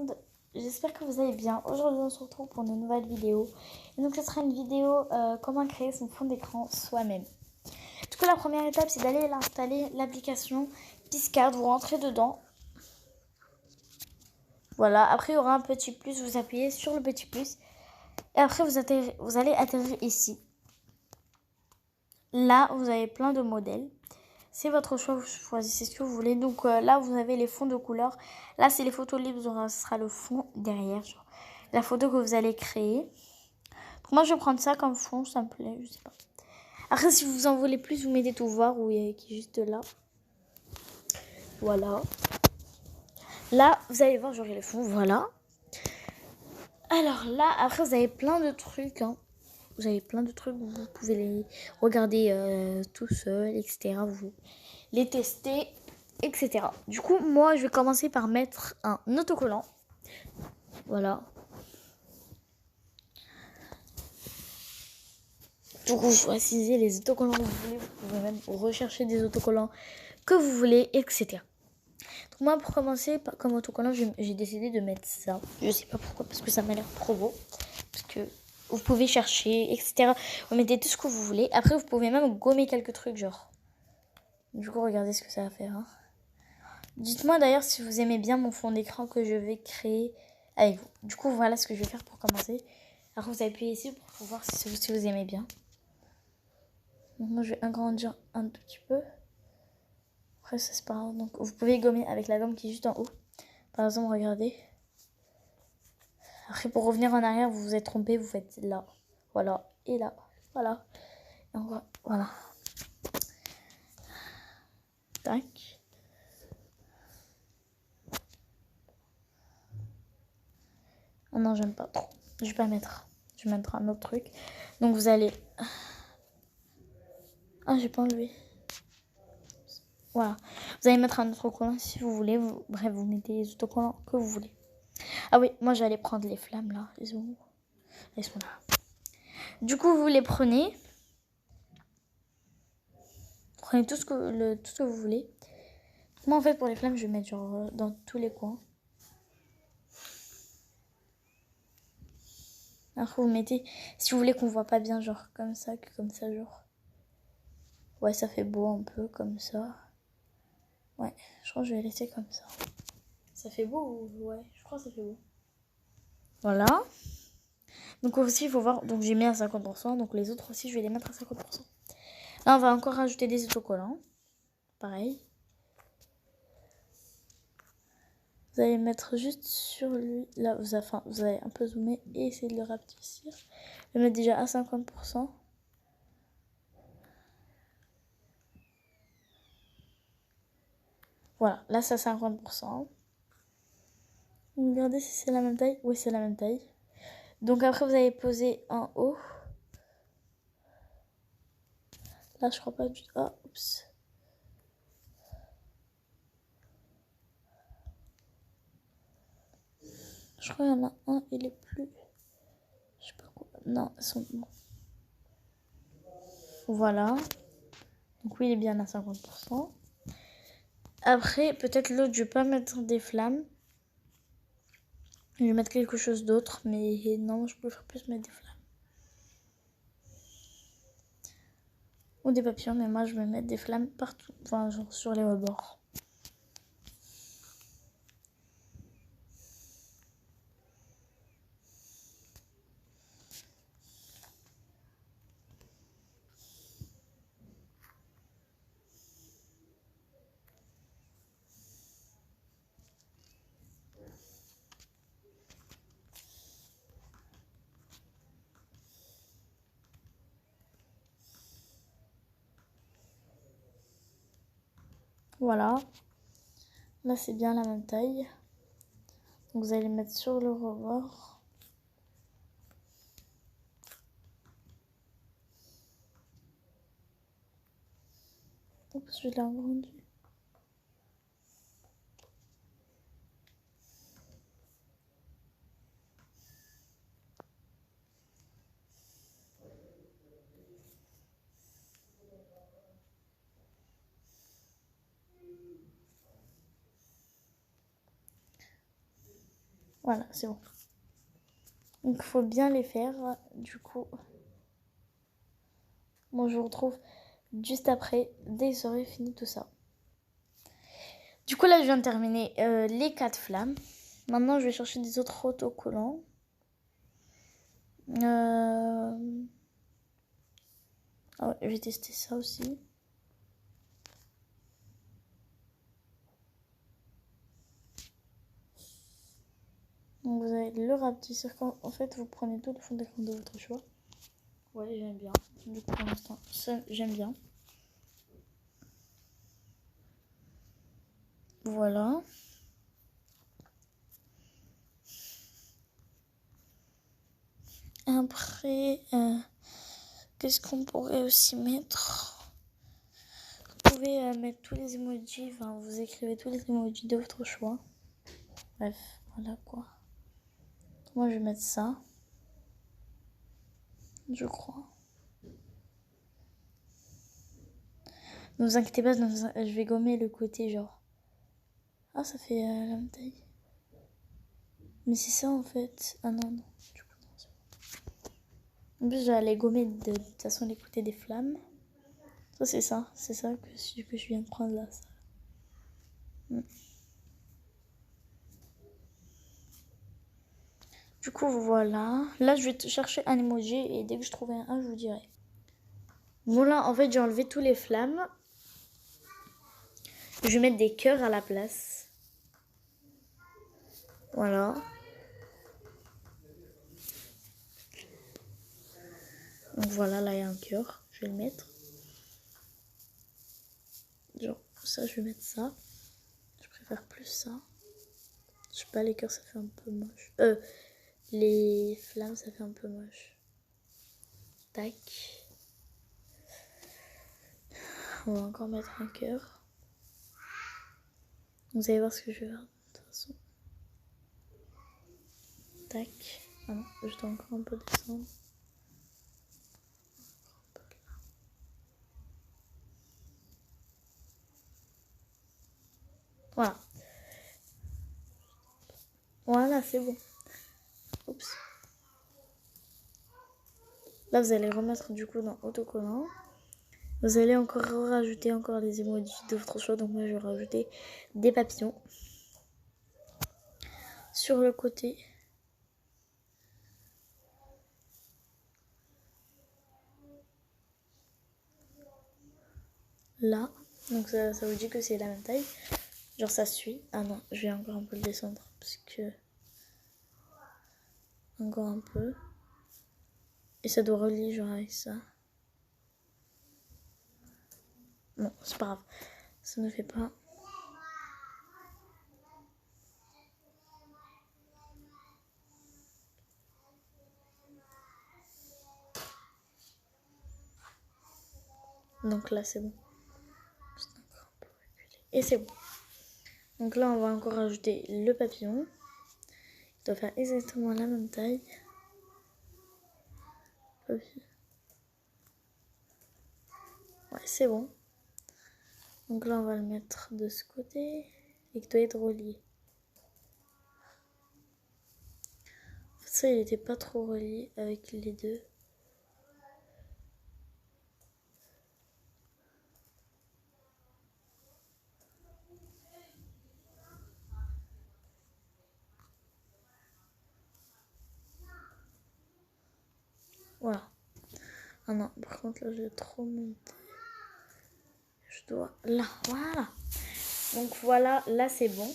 monde, j'espère que vous allez bien. Aujourd'hui on se retrouve pour une nouvelle vidéo. Et donc ce sera une vidéo comment créer son fond d'écran soi-même. Du coup la première étape c'est d'aller installer l'application Piscard, vous rentrez dedans. Voilà, après il y aura un petit plus, vous appuyez sur le petit plus. Et après vous allez atterrir ici. Là vous avez plein de modèles. C'est votre choix, vous choisissez ce que vous voulez. Donc là, vous avez les fonds de couleur. Là, c'est les photos libres, ce sera le fond derrière. Genre, la photo que vous allez créer. Donc moi, je vais prendre ça comme fond, ça me plaît, je sais pas. Après, si vous en voulez plus, vous mettez tout voir ou qui est juste là. Voilà. Là, vous allez voir, j'aurai le fond, voilà. Alors là, après, vous avez plein de trucs. Hein. Vous avez plein de trucs, vous pouvez les regarder tout seul, etc. Vous les tester, etc. Du coup, moi, je vais commencer par mettre un autocollant. Voilà. Du coup, choisissez les autocollants que vous voulez. Vous pouvez même rechercher des autocollants que vous voulez, etc. Donc moi, pour commencer, comme autocollant, j'ai décidé de mettre ça. Je sais pas pourquoi, parce que ça m'a l'air trop beau. Parce que vous pouvez chercher, etc. Vous mettez tout ce que vous voulez. Après, vous pouvez même gommer quelques trucs, genre. Du coup, regardez ce que ça va faire. Hein. Dites-moi d'ailleurs si vous aimez bien mon fond d'écran que je vais créer avec vous. Du coup, voilà ce que je vais faire pour commencer. Alors, vous appuyez ici pour voir si vous aimez bien. Donc, moi, je vais agrandir un tout petit peu. Après, ça c'est pas grave. Donc, vous pouvez gommer avec la gomme qui est juste en haut. Par exemple, regardez. Après, pour revenir en arrière, vous vous êtes trompé. Vous faites là. Voilà. Et là. Voilà. Et on va... Voilà. Tac. Oh non, j'aime pas trop. Je vais pas mettre. Je vais mettre un autre truc. Donc, vous allez... Ah, j'ai pas enlevé. Voilà. Vous allez mettre un autocollant si vous voulez. Bref, vous mettez les autocollants que vous voulez. Ah oui, moi j'allais prendre les flammes là. Elles sont là. Du coup, vous les prenez. Prenez tout ce que vous voulez. Moi en fait pour les flammes, je vais mettre genre dans tous les coins. Après vous mettez, si vous voulez qu'on voit pas bien, genre comme ça, genre. Ouais, ça fait beau un peu comme ça. Ouais, je crois que je vais laisser comme ça. Ça fait beau ou... Ouais, je crois que ça fait beau. Voilà. Donc aussi, il faut voir. Donc j'ai mis à 50%. Donc les autres aussi, je vais les mettre à 50%. Là, on va encore rajouter des autocollants. Pareil. Vous allez mettre juste sur lui. Là, vous allez un peu zoomer et essayer de le rapetissir. Je vais mettre déjà à 50%. Voilà, là c'est à 50%. Regardez si c'est la même taille. Oui, c'est la même taille. Donc après, vous allez poser en haut. Là, je crois pas du tout. Ah, oups. Je crois qu'il y en a un, il est plus... Je sais pas quoi. Non, ils sont... Bon. Voilà. Donc oui, il est bien à 50%. Après, peut-être l'autre, je vais pas mettre des flammes. Je vais mettre quelque chose d'autre, mais non, je préfère plus mettre des flammes. Ou des papillons, mais moi je vais mettre des flammes partout, enfin genre sur les rebords. Voilà. Là c'est bien la même taille. Donc vous allez mettre sur le rebord. Oups, je l'ai agrandi. Voilà, c'est bon. Donc il faut bien les faire. Du coup, moi je vous retrouve juste après, dès que j'aurai fini tout ça. Du coup là je viens de terminer les 4 flammes. Maintenant je vais chercher des autres autocollants. Ah ouais, je vais tester ça aussi. Donc vous avez le rapetisseur. En fait vous prenez tout le fond d'écran de votre choix. Ouais, j'aime bien. Du coup pour l'instant ça j'aime bien. Voilà. Après, qu'est-ce qu'on pourrait aussi mettre? Vous pouvez mettre tous les emojis, enfin vous écrivez tous les emojis de votre choix. Bref, voilà quoi. Moi je vais mettre ça. Je crois. Ne vous inquiétez pas, je vais gommer le côté genre. Ah, ça fait la même taille. Mais c'est ça en fait. Ah non, non. En plus, j'allais gommer de toute façon les côtés des flammes. Ça, c'est ça. C'est ça que je viens de prendre là. Ça. Du coup, voilà. Là, je vais chercher un emoji et dès que je trouve un, je vous dirai. Voilà, en fait, j'ai enlevé tous les flammes. Je vais mettre des cœurs à la place. Voilà. Donc voilà, là, il y a un cœur. Je vais le mettre. Genre, ça, je vais mettre ça. Je préfère plus ça. Je sais pas, les cœurs, ça fait un peu moche. Les flammes, ça fait un peu moche. Tac. On va encore mettre un cœur. Vous allez voir ce que je vais faire de toute façon. Tac. Ah non, je dois encore un peu descendre. Voilà. Voilà, c'est bon. Oups. Là, vous allez remettre du coup dans autocollant. Vous allez encore rajouter encore des emojis de votre choix. Donc moi, je vais rajouter des papillons sur le côté. Là. Donc ça vous dit que c'est la même taille. Genre ça suit. Ah non, je vais encore un peu le descendre. Parce que... Encore un peu. Et ça doit relier genre avec ça. Non, c'est pas grave. Ça ne fait pas. Donc là, c'est bon. Et c'est bon. Donc là, on va encore rajouter le papillon. Il doit faire exactement la même taille. Ouais, c'est bon. Donc là, on va le mettre de ce côté. Et il doit être relié. Ça, il n'était pas trop relié avec les deux. Voilà. Ah non, par contre, là, j'ai trop monté. Je dois... Là, voilà. Donc voilà, là, c'est bon.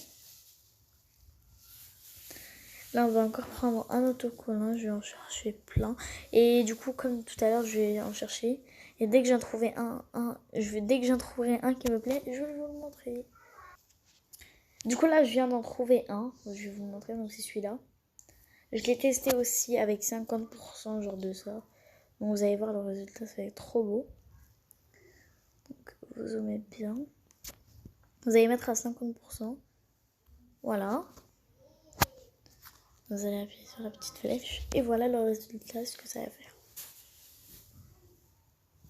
Là, on va encore prendre un autocollant. Je vais en chercher plein. Et du coup, comme tout à l'heure, je vais en chercher. Et dès que j'en trouverai dès que j'en trouverai un qui me plaît, je vais vous le montrer. Du coup, là, je viens d'en trouver un. Je vais vous le montrer. Donc, c'est celui-là. Je l'ai testé aussi avec 50% genre de ça. Donc, vous allez voir le résultat. Ça va être trop beau. Donc, vous zoomez bien. Vous allez mettre à 50%. Voilà. Vous allez appuyer sur la petite flèche. Et voilà le résultat, ce que ça va faire.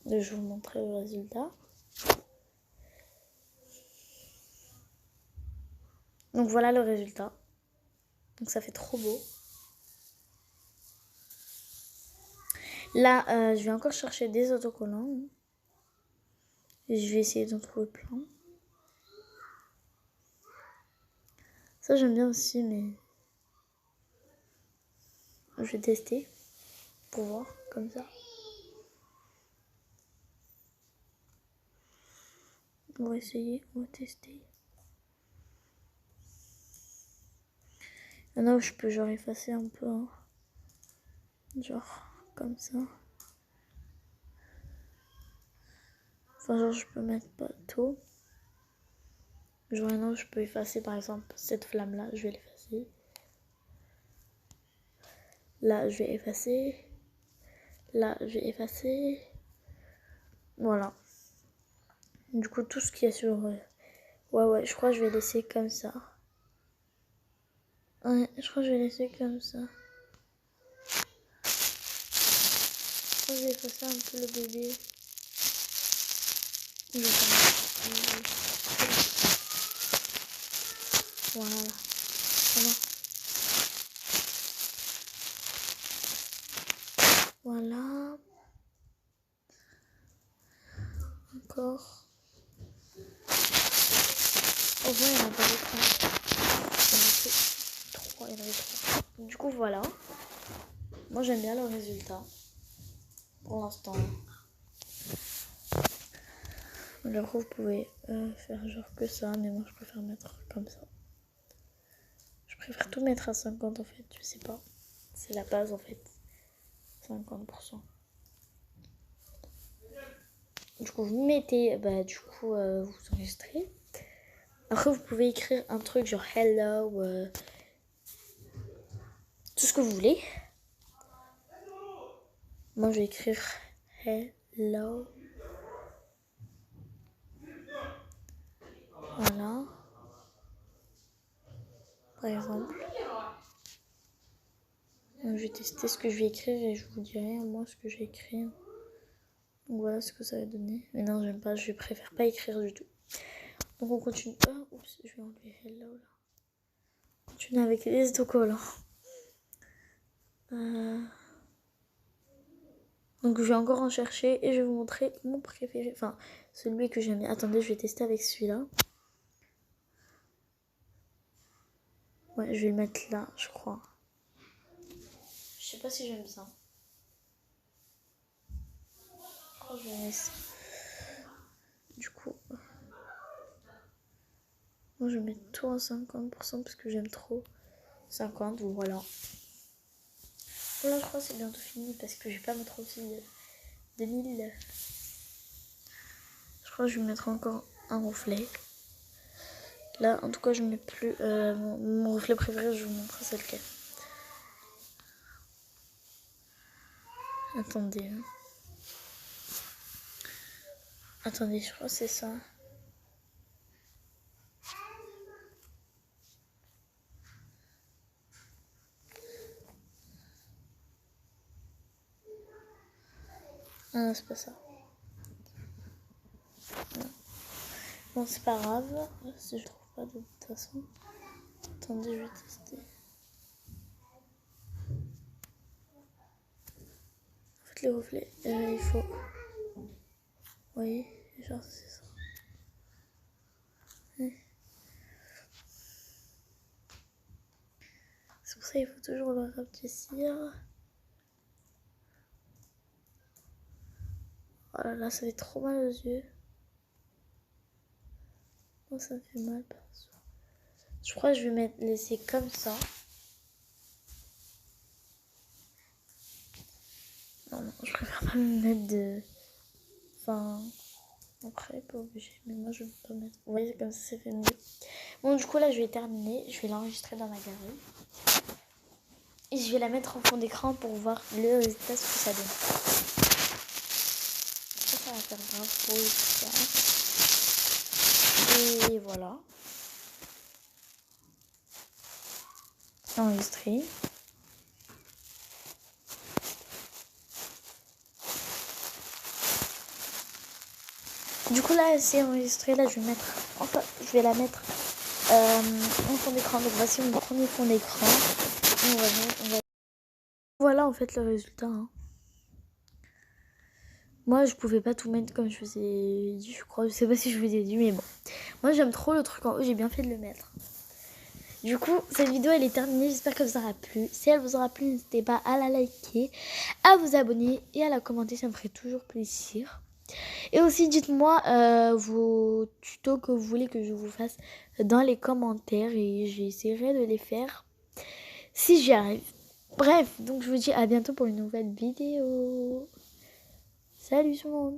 Je vais vous montrer le résultat. Donc voilà le résultat. Donc ça fait trop beau. Là, je vais encore chercher des autocollants. Et je vais essayer d'en trouver plein. Ça, j'aime bien aussi, mais je vais tester pour voir, comme ça. On va essayer, on va tester. Maintenant, je peux genre effacer un peu, hein. Genre comme ça. Enfin, genre, je peux mettre pas tout. Genre, maintenant, je peux effacer par exemple cette flamme-là, je vais l'effacer. Là, je vais effacer. Là, je vais effacer. Voilà. Du coup, tout ce qu'il y a sur... Ouais, je crois que je vais laisser comme ça. Ouais, je crois que je vais laisser comme ça. Je crois que je vais effacer un peu le bébé. Voilà. Voilà. Encore. Au moins, il y en a pas beaucoup. Il y en avait 3. Du coup, voilà. Moi, j'aime bien le résultat. Pour l'instant. Alors, vous pouvez faire genre que ça. Mais moi, je préfère mettre comme ça. Je préfère tout mettre à 50 en fait. Je sais pas. C'est la base en fait. 50%. Du coup, vous mettez, vous enregistrez. Après, vous pouvez écrire un truc genre hello, tout ce que vous voulez. Moi, je vais écrire hello. Voilà. Par exemple. Donc, je vais tester ce que je vais écrire et je vous dirai moi ce que j'ai écrit. Donc voilà ce que ça va donner. Mais non, j'aime pas, je préfère pas écrire du tout. Donc on continue. Ah, oups, je vais enlever hello là. On continue avec les autocollants. Donc je vais encore en chercher et je vais vous montrer mon préféré. Enfin, celui que j'aime bien. Attendez, je vais tester avec celui-là. Ouais, je vais le mettre là, je crois. Je sais pas si j'aime ça. Je crois que je vais laisser. Du coup, moi je vais mettre tout à 50% parce que j'aime trop. 50, voilà. Voilà, je crois que c'est bientôt fini parce que je vais pas mettre aussi 2000. Je crois que je vais mettre encore un reflet. Là, en tout cas, je mets plus mon reflet préféré, je vous montre c'est lequel. Attendez. Attendez, je crois que c'est ça. Ah non, c'est pas ça. Non. Bon, c'est pas grave. Si je trouve pas de toute façon. Attendez, je vais tester. En fait, les reflets, il faut... Vous voyez, genre c'est ça. Ouais. C'est pour ça qu'il faut toujours le rapetir. Oh là là, ça fait trop mal aux yeux. Oh, ça me fait mal perso. Je crois que je vais laisser comme ça. Non, je préfère pas me mettre de... Enfin... Après, pas obligé, mais moi je vais pas mettre. Vous voyez, comme ça fait mieux. Bon, du coup, là, je vais terminer. Je vais l'enregistrer dans ma galerie. Et je vais la mettre en fond d'écran pour voir le résultat, ce que ça donne. Ça va faire grave beau et tout ça. Et voilà. Enregistré. Du coup, là, c'est enregistré. Là, je vais mettre... Enfin, je vais la mettre un fond d'écran. Donc voici mon premier fond d'écran. Voilà en fait le résultat. Hein. Moi je pouvais pas tout mettre comme je vous ai dit, je crois. Je sais pas si je vous ai dit, mais bon. Moi j'aime trop le truc en haut, j'ai bien fait de le mettre. Du coup, cette vidéo elle est terminée, j'espère qu'elle vous aura plu. Si elle vous aura plu, n'hésitez pas à la liker, à vous abonner et à la commenter, ça me ferait toujours plaisir. Et aussi dites-moi vos tutos que vous voulez que je vous fasse dans les commentaires et j'essaierai de les faire si j'y arrive. Bref, donc je vous dis à bientôt pour une nouvelle vidéo. Salut tout le monde!